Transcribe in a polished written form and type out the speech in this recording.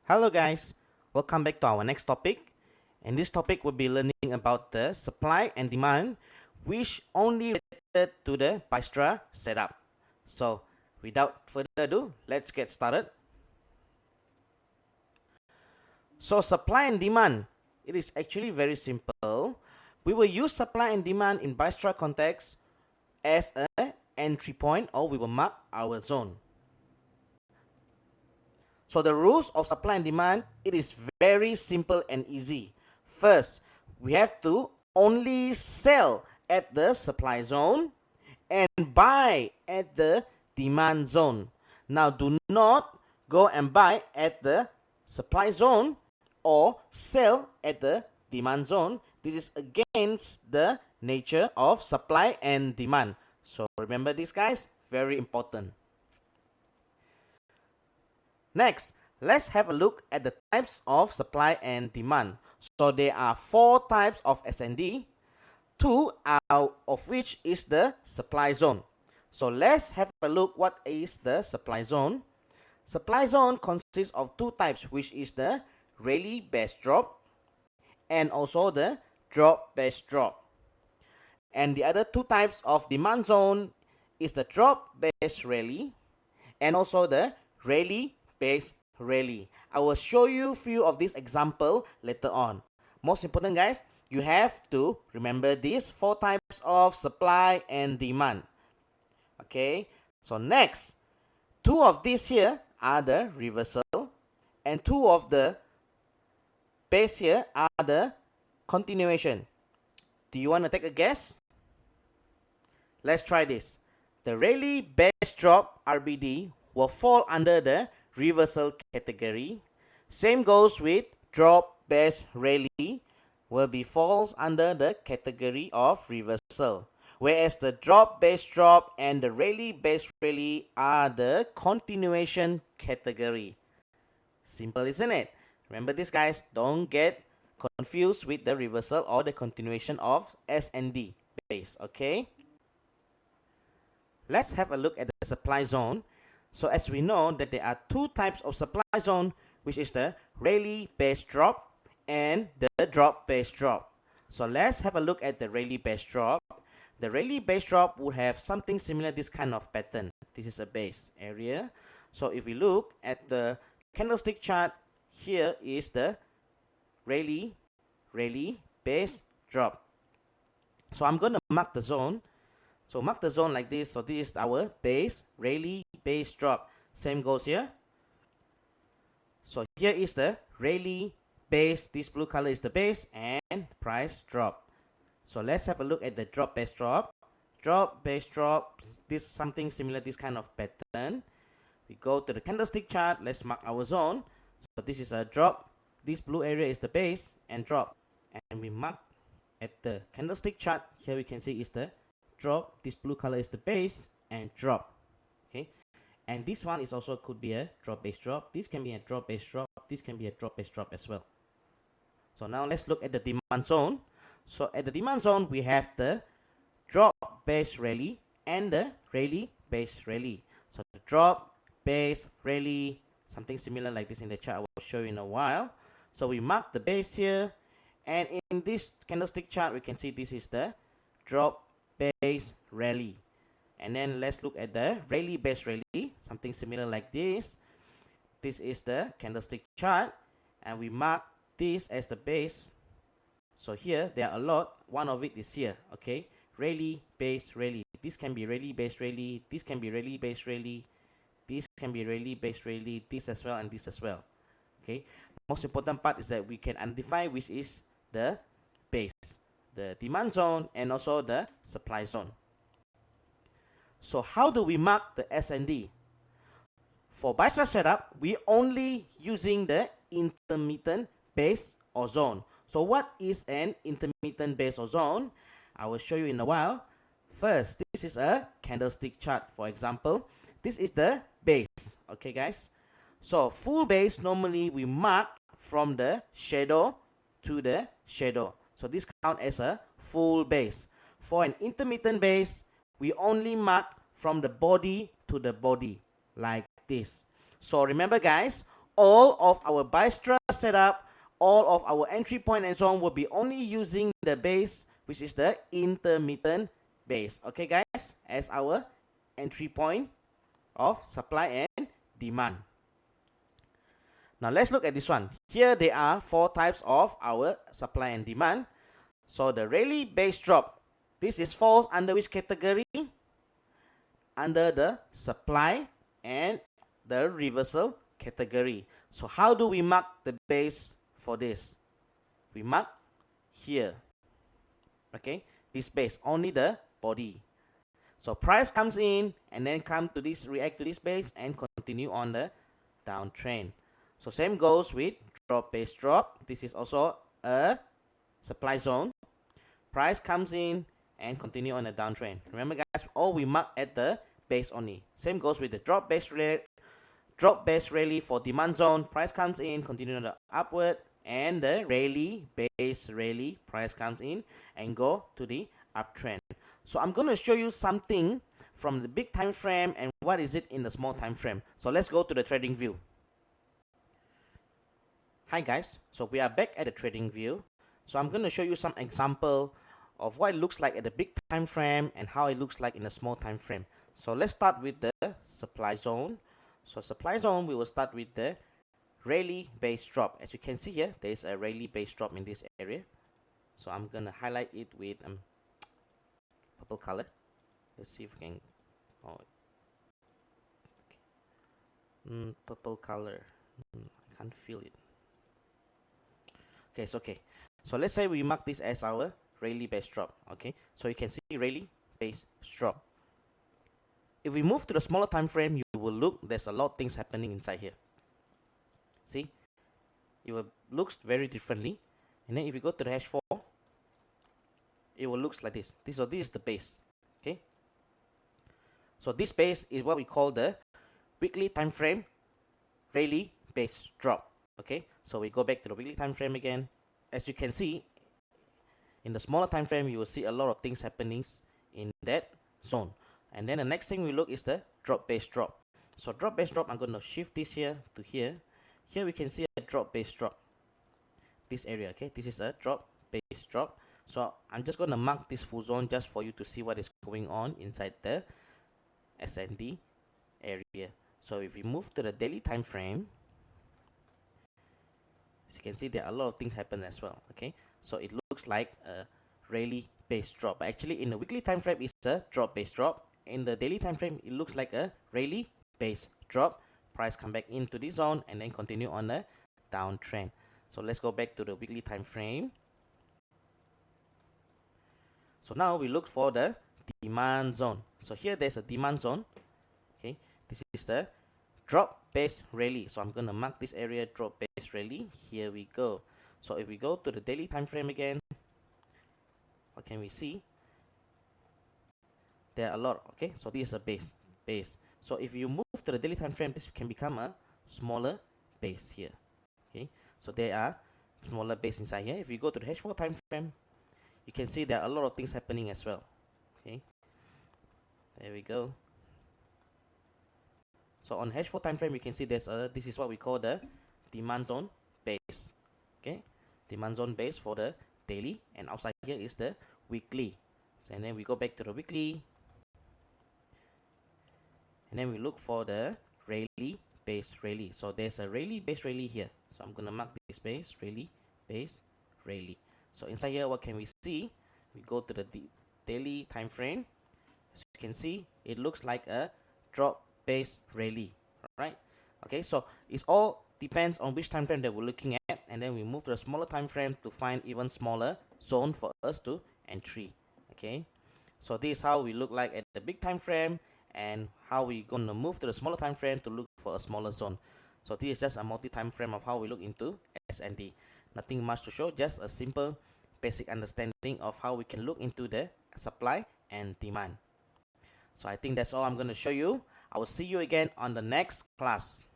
Hello guys, welcome back to our next topic. And this topic will be learning about the supply and demand, which only related to the Bystra setup. So without further ado, let's get started. So supply and demand, it is actually very simple. We will use supply and demand in Bystra context as an entry point, or we will mark our zone. So the rules of supply and demand, it is very simple and easy. First, we have to only sell at the supply zone and buy at the demand zone. Now do not go and buy at the supply zone or sell at the demand zone. This is against the nature of supply and demand. So remember this, guys, very important. Next, let's have a look at the types of supply and demand. So there are 4 types of SnD, 2 out of which is the supply zone. So let's have a look what is the supply zone. Supply zone consists of 2 types, which is the Rayleigh base drop and also the drop base drop. And the other 2 types of demand zone is the drop base Rayleigh and also the Rayleigh base Rayleigh. I will show you few of these example later on. Most important, guys, you have to remember these 4 types of supply and demand. Okay, so next, 2 of these here are the reversal and 2 of the base here are the continuation. Do you want to take a guess? Let's try this. The Rayleigh base drop RBD will fall under the reversal category. Same goes with drop base Rayleigh will be falls under the category of reversal, whereas the drop base drop and the Rayleigh base Rayleigh are the continuation category. Simple, isn't it? Remember this, guys, don't get confused with the reversal or the continuation of SnD base. Okay, let's have a look at the supply zone. So as we know that there are 2 types of supply zone, which is the Rayleigh base drop and the drop base drop. So let's have a look at the Rayleigh base drop. The Rayleigh base drop would have something similar, this kind of pattern. This is a base area. So if we look at the candlestick chart, here is the Rayleigh base drop. So I'm going to mark the zone. So mark the zone like this. So this is our base, Rayleigh base drop. Same goes here. So here is the Rayleigh base. This blue color is the base and price drop. So let's have a look at the drop base drop. Drop base drop. This something similar, this kind of pattern. We go to the candlestick chart. Let's mark our zone. So this is a drop. This blue area is the base and drop. And we mark at the candlestick chart. Here we can see is the drop. This blue color is the base and drop. Okay, and this one is also could be a drop base drop. This can be a drop base drop. This can be a drop base drop as well. So now let's look at the demand zone. So at the demand zone, we have the drop base Rayleigh and the Rayleigh base Rayleigh. So the drop base Rayleigh, something similar like this in the chart I will show you in a while. So we mark the base here, and in this candlestick chart we can see this is the drop base Rayleigh. And then let's look at the Rayleigh base Rayleigh, something similar like this. This is the candlestick chart, and we mark this as the base. So here there are a lot. One of it is here. Okay, Rayleigh base Rayleigh. This can be Rayleigh base Rayleigh. This can be Rayleigh base Rayleigh. This can be Rayleigh base Rayleigh. This as well and this as well. Okay, most important part is that we can identify which is the base, the demand zone, and also the supply zone. So how do we mark the SnD? For Bystra setup, we only using the intermittent base or zone. So what is an intermittent base or zone? I will show you in a while. First, this is a candlestick chart. For example, this is the base. Okay, guys. So full base, normally we mark from the shadow to the shadow. So this count as a full base. For an intermittent base, we only mark from the body to the body like this. So remember, guys, all of our Bystra setup, all of our entry point and so on will be only using the base, which is the intermittent base. Okay guys, as our entry point of supply and demand. Now let's look at this one. Here there are 4 types of our supply and demand. So the Rayleigh base drop, this is falls under which category? Under the supply and the reversal category. So how do we mark the base for this? We mark here. Okay, this base, only the body. So price comes in and then come to this, react to this base and continue on the downtrend. So same goes with drop base drop. This is also a supply zone. Price comes in and continue on the downtrend. Remember guys, all we mark at the base only. Same goes with the drop base rally for demand zone. Price comes in, continue on the upward, and the Rayleigh base rally, price comes in and go to the uptrend. So I'm going to show you something from the big time frame and what is it in the small time frame. So let's go to the trading view. Hi guys, so we are back at the trading view. So I'm going to show you some example of what it looks like at the big time frame and how it looks like in the small time frame. So let's start with the supply zone. So supply zone, we will start with the Rayleigh base drop. As you can see here, there is a Rayleigh base drop in this area. So I'm going to highlight it with purple color. Let's see if we can, purple color, I can't feel it. Okay, it's okay. So let's say we mark this as our Rayleigh base drop. Okay, so you can see Rayleigh base drop. If we move to the smaller time frame, you will look, there's a lot of things happening inside here. See, it will looks very differently. And then if you go to the H4, it will looks like this. This is the base. Okay, so this base is what we call the weekly time frame Rayleigh base drop. Okay, so we go back to the weekly time frame again. As you can see, in the smaller time frame, you will see a lot of things happening in that zone. And then the next thing we look is the drop base drop. So drop base drop, I'm going to shift this here to here. Here we can see a drop base drop. This area, okay, this is a drop base drop. So I'm just going to mark this full zone just for you to see what is going on inside the SnD area. So if we move to the daily time frame, as you can see, there are a lot of things happen as well. Okay, so it looks like a Rayleigh base drop. Actually, in the weekly time frame, it's a drop base drop. In the daily time frame, it looks like a Rayleigh base drop. Price come back into this zone and then continue on a downtrend. So let's go back to the weekly time frame. So now we look for the demand zone. So here there's a demand zone. Okay, this is the drop base rally. So I'm going to mark this area drop base rally. Here we go. So if we go to the daily time frame again, what can we see? There are a lot. Okay, so this is a base. So if you move to the daily time frame, this can become a smaller base here. Okay, so there are smaller base inside here. If you go to the H4 time frame, you can see there are a lot of things happening as well. Okay, there we go. So on H4 time frame, you can see there's a, this is what we call the demand zone base. Okay, demand zone base for the daily, and outside here is the weekly. So, and then we go back to the weekly, and then we look for the Rayleigh base rally. So there's a Rayleigh base rally here. So I'm gonna mark this base Rayleigh base rally. So inside here, what can we see? We go to the daily time frame. As you can see, it looks like a drop base rally. Right? Okay, so it's all depends on which time frame that we're looking at, and then we move to a smaller time frame to find even smaller zone for us to entry. Okay, so this is how we look like at the big time frame, and how we gonna move to the smaller time frame to look for a smaller zone. So this is just a multi-time frame of how we look into SnD. Nothing much to show, just a simple basic understanding of how we can look into the supply and demand. So I think that's all I'm going to show you. I will see you again on the next class.